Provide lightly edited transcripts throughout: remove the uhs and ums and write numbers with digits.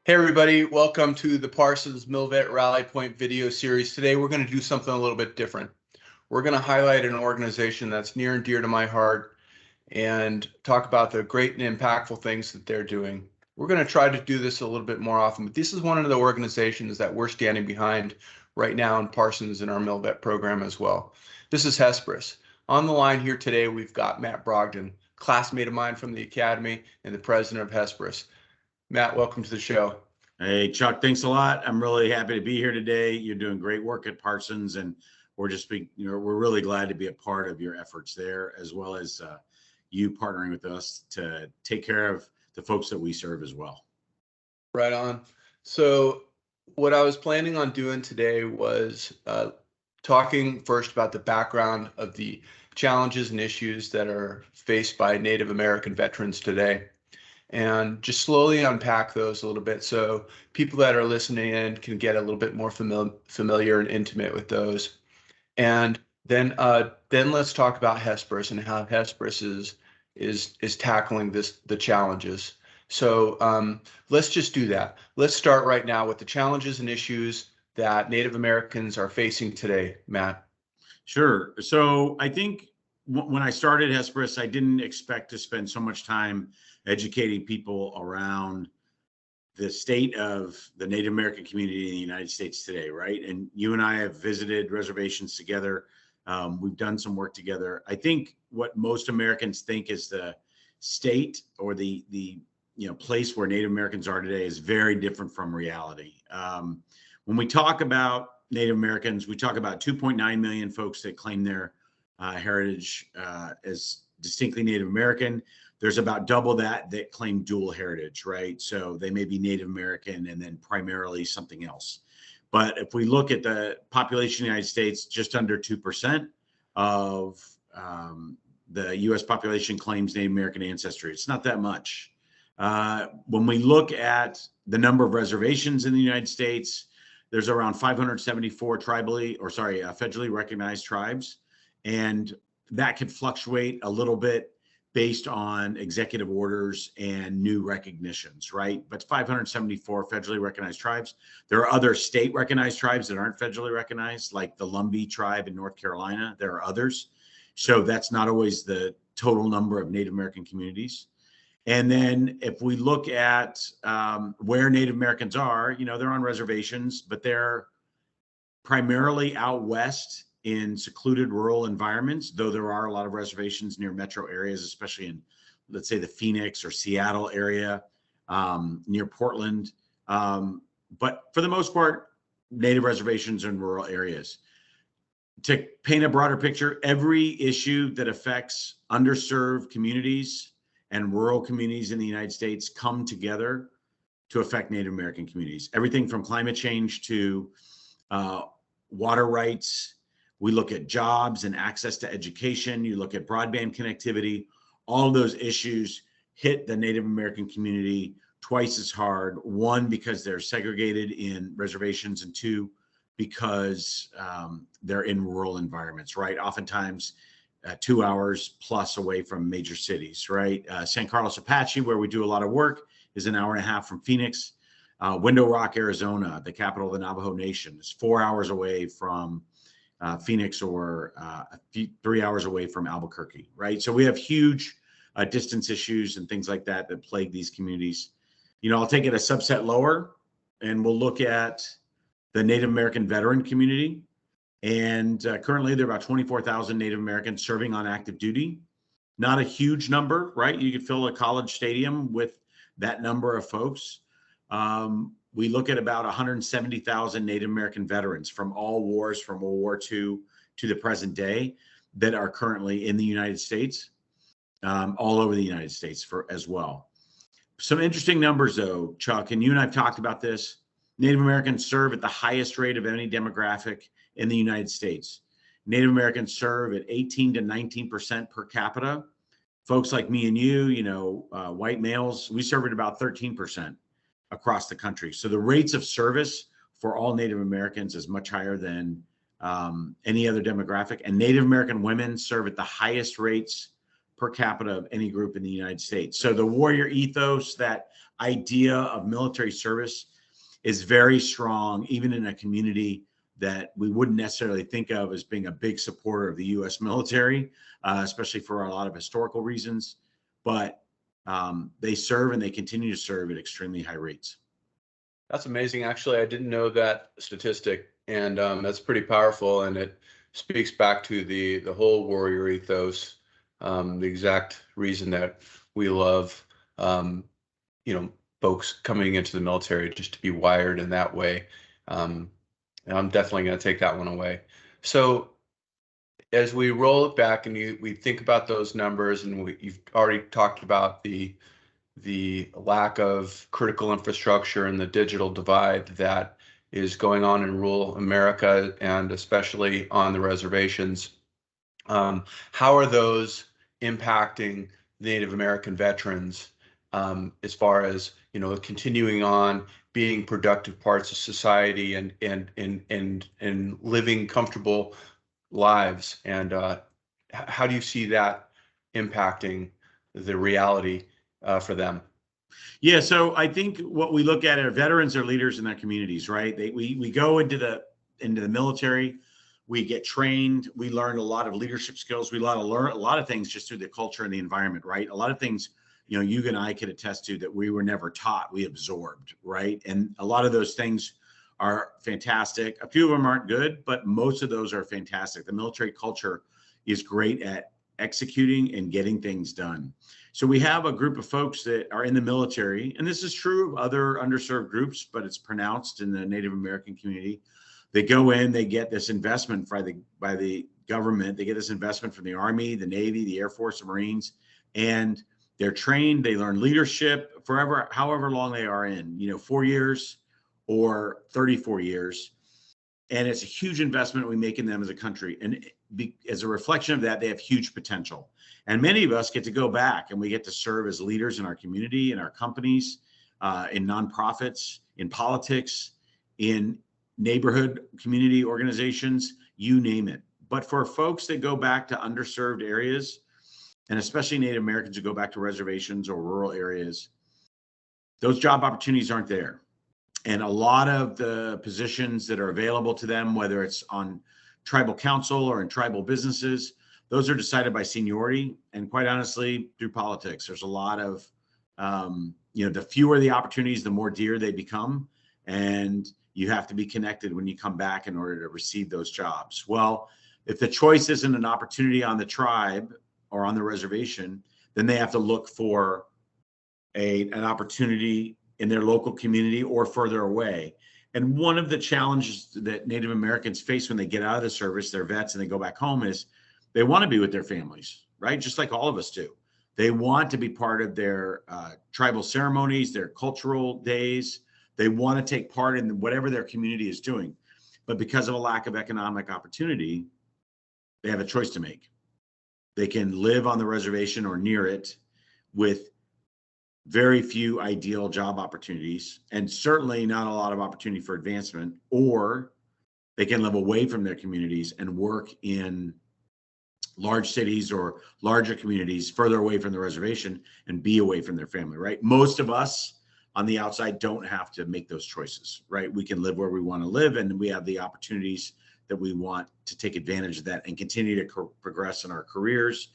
Hey everybody, welcome to the Parsons MILVET RallyPoint video series. Today we're going to do something a little bit different. We're going to highlight an organization that's near and dear to my heart and talk about the great and impactful things that they're doing. We're going to try to do this a little bit more often, but this is one of the organizations that we're standing behind right now in Parsons in our MILVET program as well. This is Hesperus. On the line here today, we've got Matt Brogdon, classmate of mine from the Academy and the president of Hesperus. Matt, welcome to the show. Hey, Chuck, thanks a lot. I'm really happy to be here today. You're doing great work at Parsons, and we're really glad to be a part of your efforts there, as well as you partnering with us to take care of the folks that we serve as well. Right on. So what I was planning on doing today was talking first about the background of the challenges and issues that are faced by Native American veterans today, and just slowly unpack those a little bit so people that are listening in can get a little bit more familiar and intimate with those. And then let's talk about Hesperus and how Hesperus is tackling the challenges. So let's just do that. Let's start right now with the challenges and issues that Native Americans are facing today, Matt. Sure. So I think when I started Hesperus, I didn't expect to spend so much time educating people around the state of the Native American community in the United States today, right? And you and I have visited reservations together. We've done some work together. I think what most Americans think is the state or the place where Native Americans are today is very different from reality. When we talk about Native Americans, we talk about 2.9 million folks that claim their heritage as distinctly Native American. There's about double that claim dual heritage, right? So they may be Native American and then primarily something else. But if we look at the population of the United States, just under 2% of the U.S. population claims Native American ancestry. It's not that much. When we look at the number of reservations in the United States, there's around 574 federally recognized tribes. And that could fluctuate a little bit based on executive orders and new recognitions, right? But 574 federally recognized tribes. There are other state recognized tribes that aren't federally recognized, like the Lumbee tribe in North Carolina. There are others. So that's not always the total number of Native American communities. And then if we look at where Native Americans are, they're on reservations, but they're primarily out west in secluded rural environments, though there are a lot of reservations near metro areas, especially in, let's say, the Phoenix or Seattle area, near Portland. But for the most part, Native reservations are in rural areas. To paint a broader picture, every issue that affects underserved communities and rural communities in the United States come together to affect Native American communities. Everything from climate change to water rights. We look at jobs and access to education. You look at broadband connectivity. All of those issues hit the Native American community twice as hard. One, because they're segregated in reservations, and two, because they're in rural environments, right? Oftentimes 2 hours plus away from major cities, right? San Carlos Apache, where we do a lot of work, is an hour and a half from Phoenix. Window Rock, Arizona, the capital of the Navajo Nation, is 4 hours away from Phoenix, or 3 hours away from Albuquerque, right? So we have huge distance issues and things like that plague these communities. I'll take it a subset lower, and we'll look at the Native American veteran community. And currently there are about 24,000 Native Americans serving on active duty. Not a huge number, right? You could fill a college stadium with that number of folks. We look at about 170,000 Native American veterans from all wars, from World War II to the present day, that are currently in the United States, all over the United States as well. Some interesting numbers though, Chuck, and you and I have talked about this. Native Americans serve at the highest rate of any demographic in the United States. Native Americans serve at 18 to 19% per capita. Folks like me and you, white males, we serve at about 13% across the country. So the rates of service for all Native Americans is much higher than any other demographic. And Native American women serve at the highest rates per capita of any group in the United States. So the warrior ethos, that idea of military service, is very strong, even in a community that we wouldn't necessarily think of as being a big supporter of the U.S. military, especially for a lot of historical reasons. But they serve and they continue to serve at extremely high rates. That's amazing. Actually, I didn't know that statistic, and that's pretty powerful. And it speaks back to the whole warrior ethos, the exact reason that we love, folks coming into the military, just to be wired in that way. And I'm definitely going to take that one away. So as we roll it back and we think about those numbers, and you've already talked about the lack of critical infrastructure and the digital divide that is going on in rural America, and especially on the reservations. How are those impacting Native American veterans, as far as, continuing on being productive parts of society and living comfortable lives? And how do you see that impacting the reality for them? Yeah, so I think what we look at are veterans are leaders in their communities, right? We go into the military, we get trained, we learn a lot of leadership skills, we learn a lot of things just through the culture and the environment, right? A lot of things, you and I could attest to that we were never taught, we absorbed, right? And a lot of those things are fantastic. A few of them aren't good, but most of those are fantastic. The military culture is great at executing and getting things done. So we have a group of folks that are in the military, and this is true of other underserved groups, but it's pronounced in the Native American community. They go in, they get this investment by the government. They get this investment from the Army, the Navy, the Air Force, the Marines, and they're trained. They learn leadership forever, however long they are in, 4 years or 34 years. And it's a huge investment we make in them as a country. And as a reflection of that, they have huge potential. And many of us get to go back and we get to serve as leaders in our community, in our companies, in nonprofits, in politics, in neighborhood community organizations, you name it. But for folks that go back to underserved areas, and especially Native Americans who go back to reservations or rural areas, those job opportunities aren't there. And a lot of the positions that are available to them, whether it's on tribal council or in tribal businesses, those are decided by seniority and, quite honestly, through politics. There's a lot of, the fewer the opportunities, the more dear they become. And you have to be connected when you come back in order to receive those jobs. Well, if the choice isn't an opportunity on the tribe or on the reservation, then they have to look for an opportunity in their local community or further away. And one of the challenges that Native Americans face when they get out of the service, they're vets and they go back home, is they want to be with their families, right? Just like all of us do. They want to be part of their tribal ceremonies, their cultural days. They want to take part in whatever their community is doing. But because of a lack of economic opportunity, they have a choice to make. They can live on the reservation or near it with very few ideal job opportunities, and certainly not a lot of opportunity for advancement, or they can live away from their communities and work in large cities or larger communities further away from the reservation and be away from their family, right? Most of us on the outside don't have to make those choices, right? We can live where we want to live, and we have the opportunities that we want to take advantage of that and continue to progress in our careers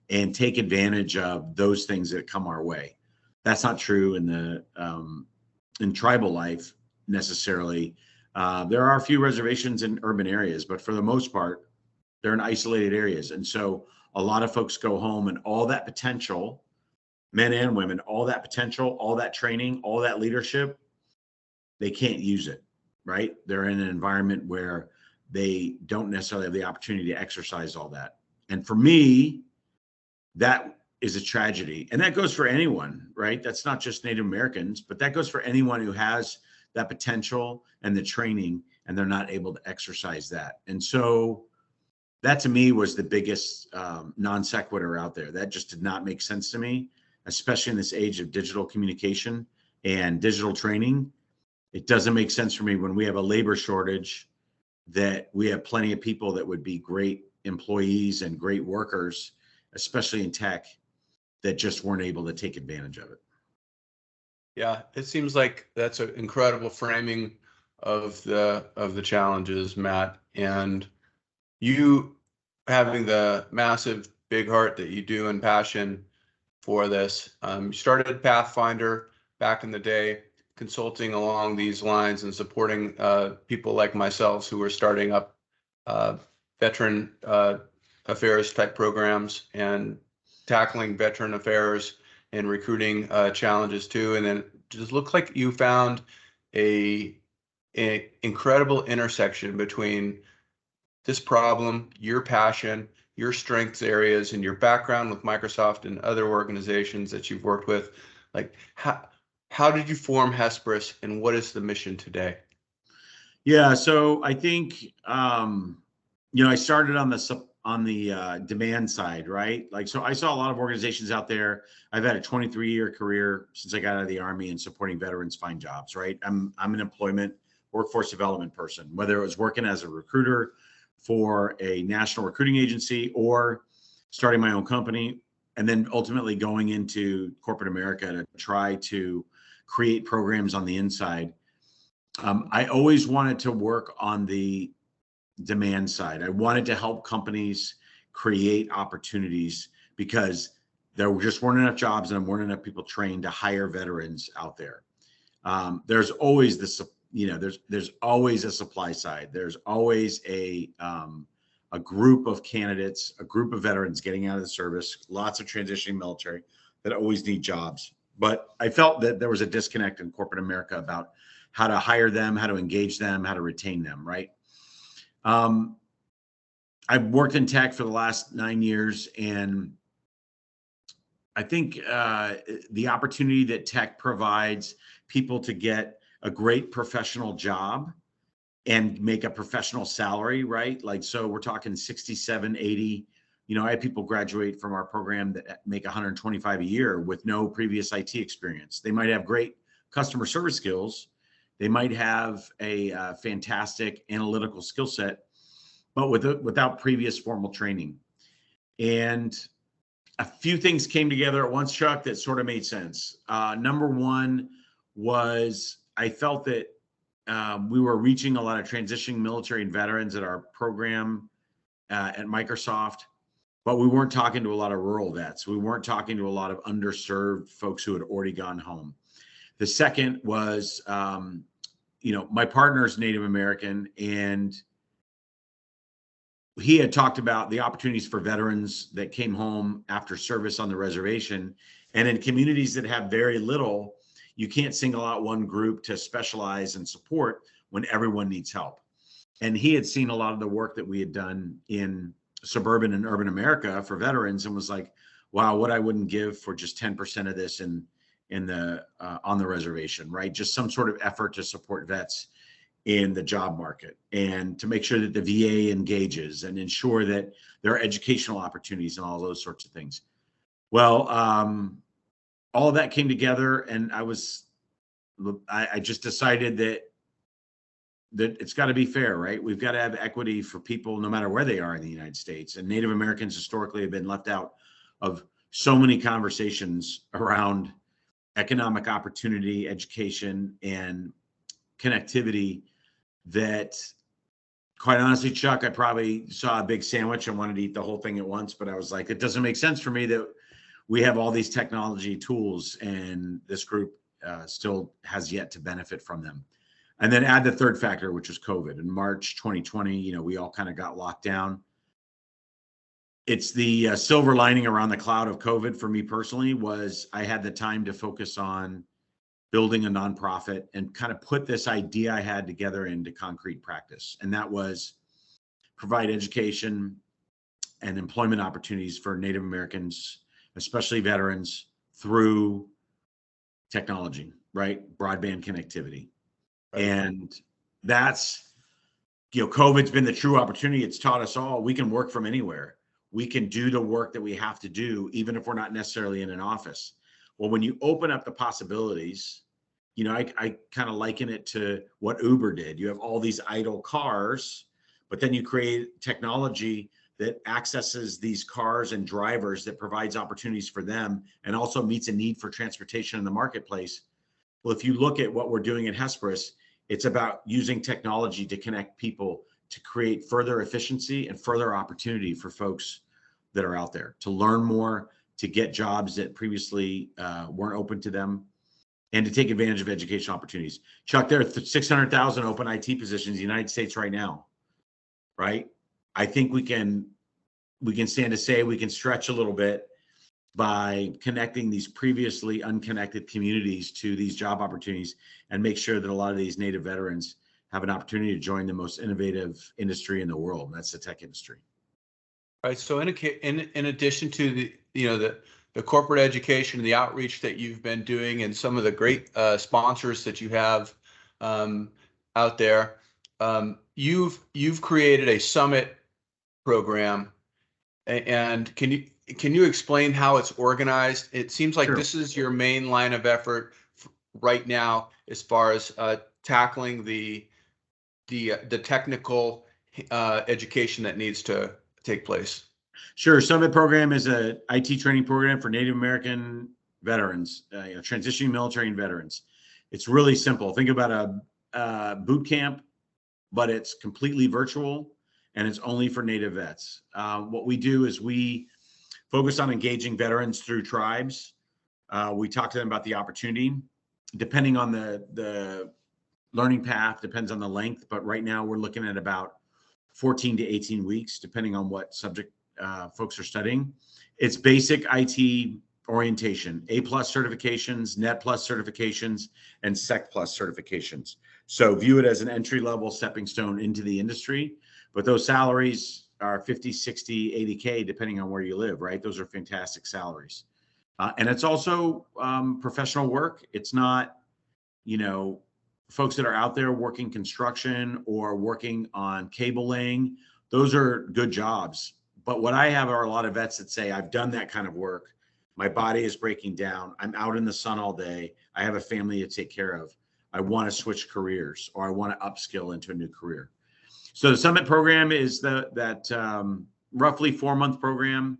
and take advantage of those things that come our way. That's not true in tribal life necessarily. There are a few reservations in urban areas, but for the most part, they're in isolated areas. And so a lot of folks go home, and all that potential, men and women, all that potential, all that training, all that leadership, they can't use it, right? They're in an environment where they don't necessarily have the opportunity to exercise all that. And for me, that is a tragedy. And that goes for anyone, right? That's not just Native Americans, but that goes for anyone who has that potential and the training, and they're not able to exercise that. And so that to me was the biggest non sequitur out there. That just did not make sense to me, especially in this age of digital communication and digital training. It doesn't make sense for me when we have a labor shortage that we have plenty of people that would be great employees and great workers, especially in tech, that just weren't able to take advantage of it. Yeah, it seems like that's an incredible framing of the challenges, Matt. And you having the massive big heart that you do and passion for this. You started Pathfinder back in the day, consulting along these lines and supporting people like myself who were starting up veteran affairs type programs and tackling veteran affairs and recruiting challenges too. And then it just looked like you found a incredible intersection between this problem, your passion, your strengths areas, and your background with Microsoft and other organizations that you've worked with. Like, how did you form Hesperus, and what is the mission today? Yeah, so I think I started on the demand side, right? Like, so I saw a lot of organizations out there. I've had a 23-year career since I got out of the Army and supporting veterans find jobs, right? I'm an employment workforce development person, whether it was working as a recruiter for a national recruiting agency or starting my own company, and then ultimately going into corporate America to try to create programs on the inside. I always wanted to work on the demand side. I wanted to help companies create opportunities because there just weren't enough jobs and there weren't enough people trained to hire veterans out there. There's always this, there's always a supply side. There's always a group of candidates, a group of veterans getting out of the service, lots of transitioning military that always need jobs. But I felt that there was a disconnect in corporate America about how to hire them, how to engage them, how to retain them, right? I've worked in tech for the last 9 years, and I think the opportunity that tech provides people to get a great professional job and make a professional salary, right? Like, so we're talking 67, 80. I had people graduate from our program that make 125 a year with no previous IT experience. They might have great customer service skills. They might have a fantastic analytical skill set, but without previous formal training. And a few things came together at once, Chuck, that sort of made sense. Number one was I felt that we were reaching a lot of transitioning military and veterans at our program at Microsoft, but we weren't talking to a lot of rural vets. We weren't talking to a lot of underserved folks who had already gone home. The second was, my partner's Native American, and he had talked about the opportunities for veterans that came home after service on the reservation. And in communities that have very little, you can't single out one group to specialize and support when everyone needs help. And he had seen a lot of the work that we had done in suburban and urban America for veterans and was like, wow, what I wouldn't give for just 10% of this on the reservation, right? Just some sort of effort to support vets in the job market and to make sure that the VA engages and ensure that there are educational opportunities and all those sorts of things. Well, all of that came together, and I just decided that it's got to be fair, right? We've got to have equity for people no matter where they are in the United States. And Native Americans historically have been left out of so many conversations around economic opportunity, education, and connectivity that, quite honestly, Chuck, I probably saw a big sandwich and wanted to eat the whole thing at once, but I was like, it doesn't make sense for me that we have all these technology tools and this group still has yet to benefit from them. And then add the third factor, which was COVID. In March 2020, we all kind of got locked down. It's the silver lining around the cloud of COVID for me personally was I had the time to focus on building a nonprofit and kind of put this idea I had together into concrete practice. And that was provide education and employment opportunities for Native Americans, especially veterans, through technology, right? Broadband connectivity. Right. And that's, COVID's been the true opportunity. It's taught us all we can work from anywhere. We can do the work that we have to do, even if we're not necessarily in an office. Well, when you open up the possibilities, I kind of liken it to what Uber did. You have all these idle cars, but then you create technology that accesses these cars and drivers, that provides opportunities for them and also meets a need for transportation in the marketplace. Well, if you look at what we're doing at Hesperus, it's about using technology to connect people to create further efficiency and further opportunity for folks that are out there to learn more, to get jobs that previously weren't open to them, and to take advantage of educational opportunities. Chuck, there are 600,000 open IT positions in the United States right now, right? I think we can stand to say we can stretch a little bit by connecting these previously unconnected communities to these job opportunities and make sure that a lot of these Native veterans have an opportunity to join the most innovative industry in the world, and that's the tech industry. Right. So in addition to the corporate education and the outreach that you've been doing and some of the great sponsors that you have out there, you've created a summit program, and can you explain how it's organized? It seems like Sure. This is your main line of effort right now as far as tackling the technical education that needs to take place. Sure. Summit program is a IT training program for Native American veterans, transitioning military and veterans. It's really simple. Think about a boot camp, but it's completely virtual and it's only for Native vets. What we do is we focus on engaging veterans through tribes. We talk to them about the opportunity, depending on the learning path, depends on the length, but right now we're looking at about 14 to 18 weeks, depending on what subject folks are studying. It's basic IT orientation, A+ certifications, Net+ certifications, and Sec+ certifications. So view it as an entry-level stepping stone into the industry, but those salaries are 50, 60, 80K, depending on where you live, right? Those are fantastic salaries. And it's also professional work. It's not, folks that are out there working construction or working on cable laying. Those are good jobs. But what I have are a lot of vets that say, I've done that kind of work. My body is breaking down. I'm out in the sun all day. I have a family to take care of. I want to switch careers, or I want to upskill into a new career. So the Summit program is that roughly 4-month program.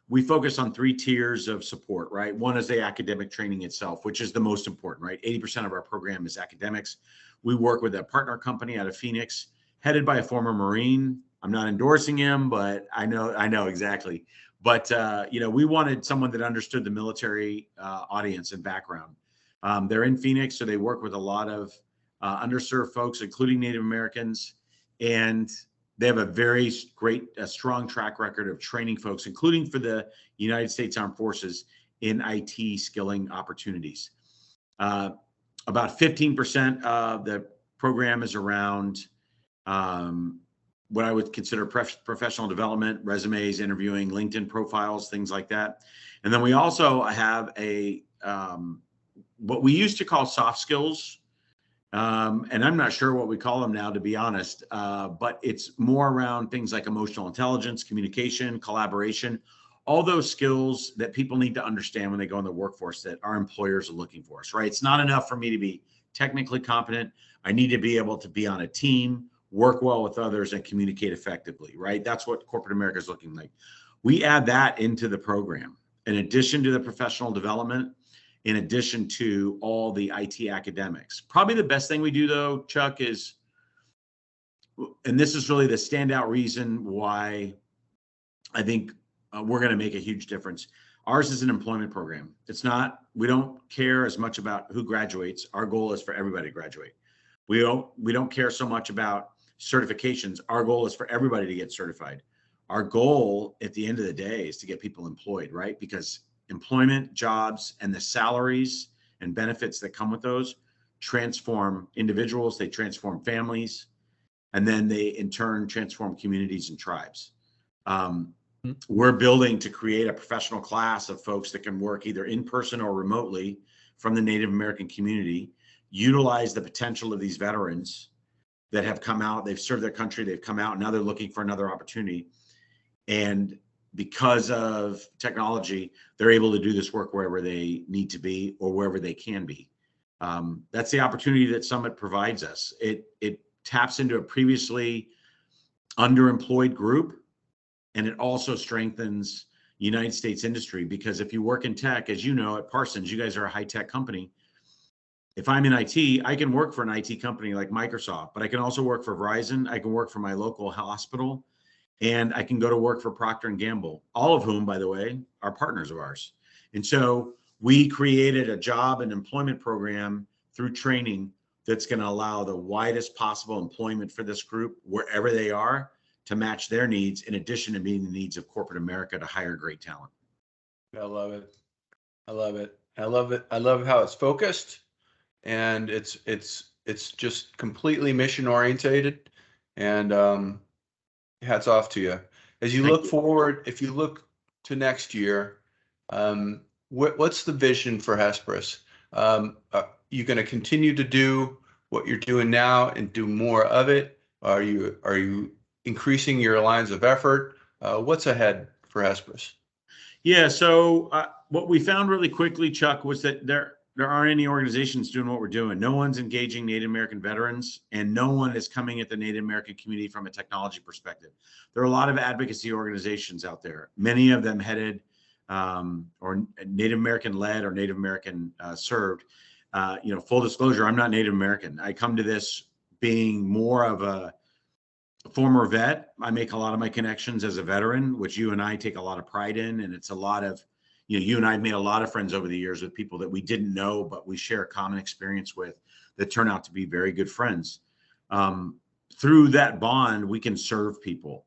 We focus on 3 tiers of support, right? One is the academic training itself, which is the most important, right? 80% of our program is academics. We work with a partner company out of Phoenix, headed by a former Marine. I'm not endorsing him, but I know exactly. But, we wanted someone that understood the military audience and background. They're in Phoenix, so they work with a lot of underserved folks, including Native Americans. And they have a very strong track record of training folks, including for the United States Armed Forces, in IT skilling opportunities. About 15% of the program is around what I would consider professional development, resumes, interviewing, LinkedIn profiles, things like that. And then we also have what we used to call soft skills. And I'm not sure what we call them now, to be honest, but it's more around things like emotional intelligence, communication, collaboration, all those skills that people need to understand when they go in the workforce that our employers are looking for us, right? It's not enough for me to be technically competent. I need to be able to be on a team, work well with others, and communicate effectively, right? That's what corporate America is looking like. We add that into the program, in addition to the professional development, in addition to all the IT academics. Probably the best thing we do, though, Chuck, is, and this is really the standout reason why I think we're going to make a huge difference. Ours is an employment program. It's not, we don't care as much about who graduates. Our goal is for everybody to graduate. We don't care so much about certifications. Our goal is for everybody to get certified. Our goal at the end of the day is to get people employed, right? Because employment, jobs, and the salaries and benefits that come with those transform individuals, they transform families, and then they in turn transform communities and tribes. We're building to create a professional class of folks that can work either in person or remotely from the Native American community, utilize the potential of these veterans that have come out, they've served their country, they've come out, now they're looking for another opportunity. And because of technology, they're able to do this work wherever they need to be or wherever they can be. That's the opportunity that Summit provides us. It taps into a previously underemployed group And it also strengthens United States industry, because if you work in tech, as you know, at Parsons, you guys are a high-tech company. If I'm in IT, I can work for an IT company like Microsoft, but I can also work for Verizon. I can work for my local hospital, and I can go to work for Procter & Gamble, all of whom, by the way, are partners of ours. And so we created a job and employment program through training that's going to allow the widest possible employment for this group wherever they are, to match their needs, in addition to meeting the needs of corporate America to hire great talent. I love it. I love it. I love it. I love how it's focused, and it's just completely mission orientated, and hats off to you. As you Thank look you. forward, if you look to next year, what's the vision for Hesperus? You going to continue to do what you're doing now and do more of it? Are you increasing your lines of effort? What's ahead for Hesperus? Yeah. So what we found really quickly, Chuck, was that there aren't any organizations doing what we're doing. No one's engaging Native American veterans, and no one is coming at the Native American community from a technology perspective. There are a lot of advocacy organizations out there, many of them headed or Native American led or Native American served. Full disclosure, I'm not Native American. I come to this being more of a former vet. I make a lot of my connections as a veteran, which you and I take a lot of pride in. And it's a lot of, you and I have made a lot of friends over the years with people that we didn't know, but we share a common experience with, that turn out to be very good friends. Through that bond, we can serve people.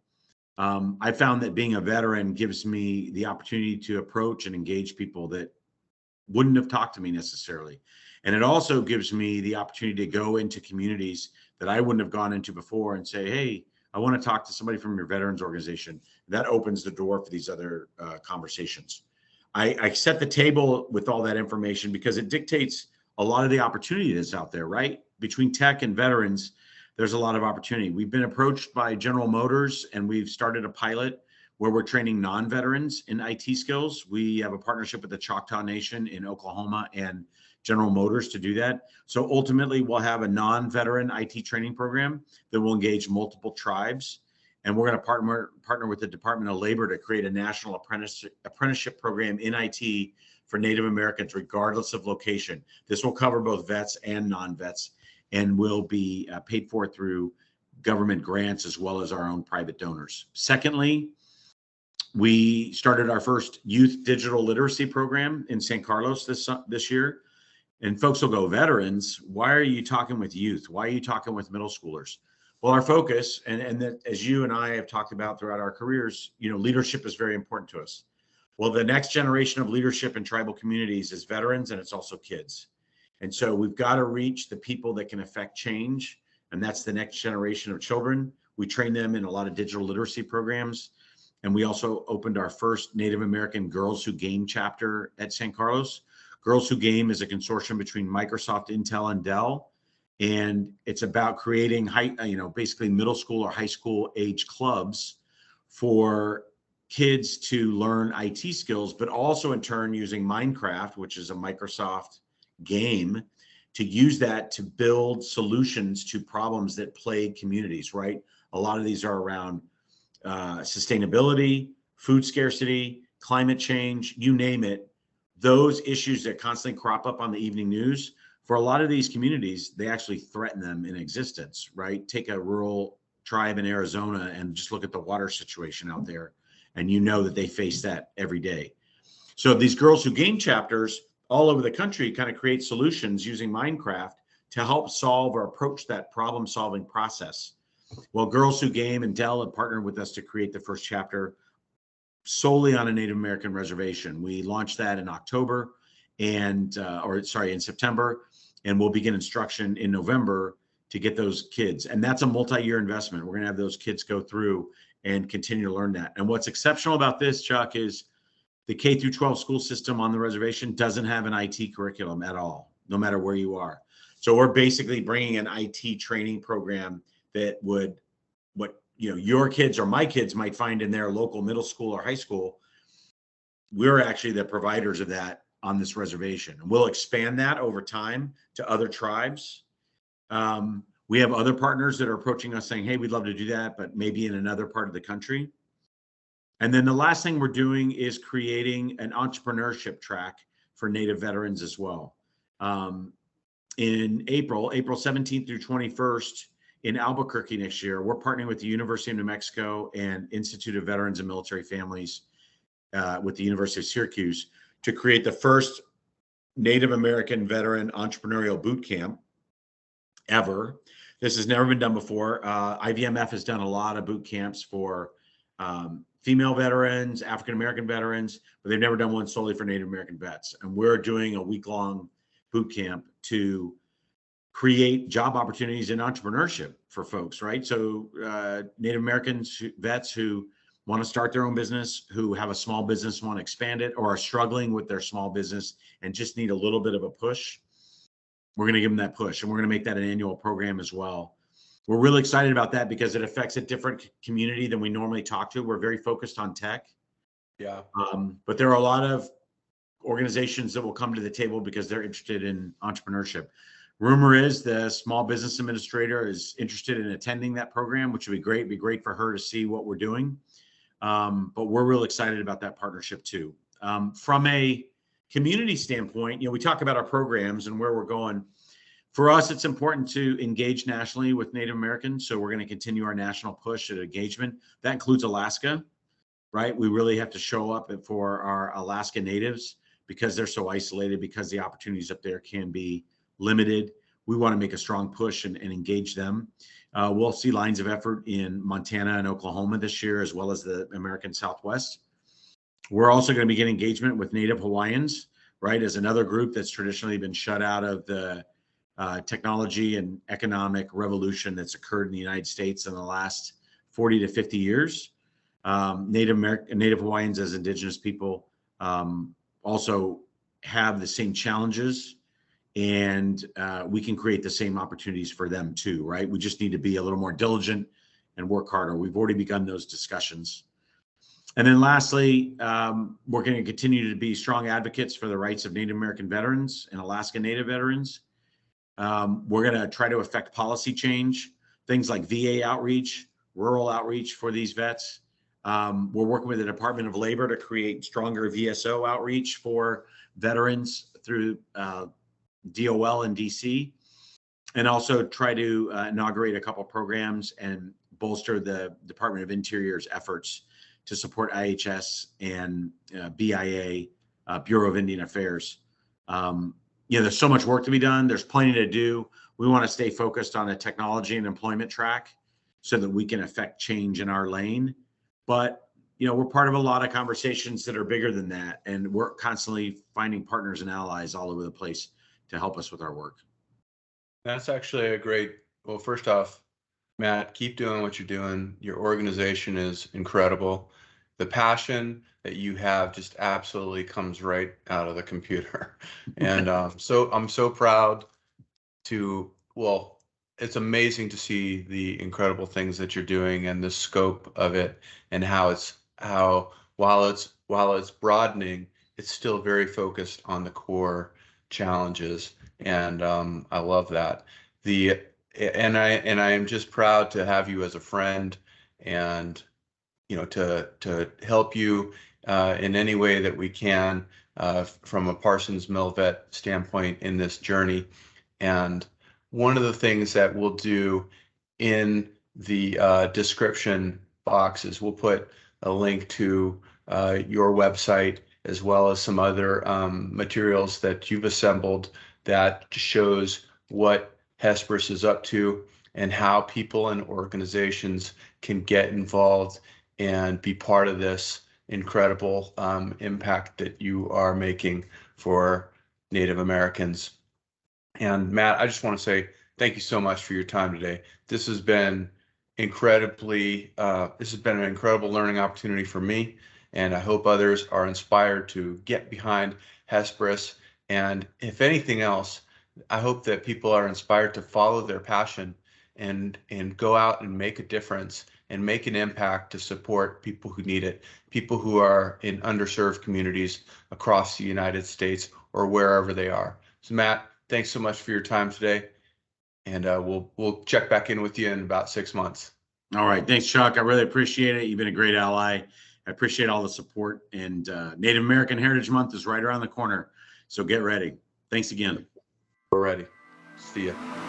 I found that being a veteran gives me the opportunity to approach and engage people that wouldn't have talked to me necessarily. And it also gives me the opportunity to go into communities that I wouldn't have gone into before and say, hey, I want to talk to somebody from your veterans organization. That opens the door for these other conversations. I set the table with all that information because it dictates a lot of the opportunity that's out there, right? Between tech and veterans, there's a lot of opportunity. We've been approached by General Motors, and we've started a pilot where we're training non-veterans in IT skills. We have a partnership with the Choctaw Nation in Oklahoma and General Motors to do that. So ultimately, we'll have a non-veteran IT training program that will engage multiple tribes. And we're going to partner with the Department of Labor to create a national apprenticeship program in IT for Native Americans, regardless of location. This will cover both vets and non-vets, and will be paid for through government grants as well as our own private donors. Secondly, we started our first youth digital literacy program in San Carlos this year. And folks will go, veterans, why are you talking with youth? Why are you talking with middle schoolers? Well, our focus, and that, as you and I have talked about throughout our careers, leadership is very important to us. Well, the next generation of leadership in tribal communities is veterans, and it's also kids. And so we've got to reach the people that can affect change, and that's the next generation of children. We train them in a lot of digital literacy programs. And we also opened our first Native American Girls Who Game chapter at San Carlos. Girls Who Game is a consortium between Microsoft, Intel, and Dell. And it's about creating basically middle school or high school age clubs for kids to learn IT skills, but also in turn using Minecraft, which is a Microsoft game, to use that to build solutions to problems that plague communities, right? A lot of these are around sustainability, food scarcity, climate change, you name it. Those issues that constantly crop up on the evening news, for a lot of these communities, they actually threaten them in existence, right? Take a rural tribe in Arizona and just look at the water situation out there, and you know that they face that every day. So these Girls Who Game chapters all over the country kind of create solutions using Minecraft to help solve or approach that problem-solving process. Well, Girls Who Game and Dell have partnered with us to create the first chapter solely on a Native American reservation. We launched that in October in September, and we'll begin instruction in November to get those kids. And that's a multi-year investment. We're going to have those kids go through and continue to learn that. And what's exceptional about this, Chuck, is the K through 12 school system on the reservation doesn't have an IT curriculum at all, no matter where you are. So we're basically bringing an IT training program that would, your kids or my kids might find in their local middle school or high school. We're actually the providers of that on this reservation. And we'll expand that over time to other tribes. We have other partners that are approaching us saying, hey, we'd love to do that, but maybe in another part of the country. And then the last thing we're doing is creating an entrepreneurship track for Native veterans as well. In April 17th through 21st in Albuquerque next year, we're partnering with the University of New Mexico and Institute of Veterans and Military Families with the University of Syracuse to create the first Native American veteran entrepreneurial boot camp ever. This has never been done before. IVMF has done a lot of boot camps for female veterans, African-American veterans, but they've never done one solely for Native American vets. And we're doing a week-long boot camp to create job opportunities in entrepreneurship for folks, right? So Native Americans, vets who want to start their own business, who have a small business, want to expand it, or are struggling with their small business and just need a little bit of a push, we're going to give them that push. And we're going to make that an annual program as well. We're really excited about that because it affects a different community than we normally talk to. We're very focused on tech. Yeah. But there are a lot of organizations that will come to the table because they're interested in entrepreneurship. Rumor is the small business administrator is interested in attending that program, which would be great. It'd be great for her to see what we're doing. But we're real excited about that partnership too. From a community standpoint, we talk about our programs and where we're going. For us, it's important to engage nationally with Native Americans. So we're going to continue our national push at engagement. That includes Alaska, right? We really have to show up for our Alaska Natives because they're so isolated, because the opportunities up there can be limited. We want to make a strong push and engage them. We'll see lines of effort in Montana and Oklahoma this year, as well as the American Southwest. We're also going to begin engagement with Native Hawaiians, right, as another group that's traditionally been shut out of the technology and economic revolution that's occurred in the United States in the last 40 to 50 years. Native Hawaiians as indigenous people also have the same challenges, and we can create the same opportunities for them too, right? We just need to be a little more diligent and work harder. We've already begun those discussions. And then lastly, we're going to continue to be strong advocates for the rights of Native American veterans and Alaska Native veterans. We're going to try to affect policy change, things like VA outreach, rural outreach for these vets. We're working with the Department of Labor to create stronger VSO outreach for veterans through DOL and DC, and also try to inaugurate a couple programs and bolster the Department of Interior's efforts to support IHS and BIA, Bureau of Indian Affairs. There's so much work to be done. There's plenty to do. We want to stay focused on a technology and employment track so that we can affect change in our lane. But, we're part of a lot of conversations that are bigger than that. And we're constantly finding partners and allies all over the place to help us with our work. That's actually well, first off, Matt, keep doing what you're doing. Your organization is incredible. The passion that you have just absolutely comes right out of the computer. And so I'm so proud it's amazing to see the incredible things that you're doing and the scope of it, and how while it's broadening, it's still very focused on the core challenges. And I love that. And I am just proud to have you as a friend, and to help you in any way that we can from a Parsons MILVET standpoint in this journey. And one of the things that we'll do in the description box is we'll put a link to your website, as well as some other materials that you've assembled that shows what Hesperus is up to and how people and organizations can get involved and be part of this incredible impact that you are making for Native Americans. And Matt, I just want to say thank you so much for your time today. This has been an incredible learning opportunity for me, and I hope others are inspired to get behind Hesperus. And if anything else, I hope that people are inspired to follow their passion and go out and make a difference and make an impact to support people who need it, people who are in underserved communities across the United States or wherever they are. So Matt, thanks so much for your time today, and we'll check back in with you in about 6 months. All right, thanks, Chuck. I really appreciate it. You've been a great ally, I appreciate all the support. And Native American Heritage Month is right around the corner. So get ready. Thanks again. We're ready. See ya.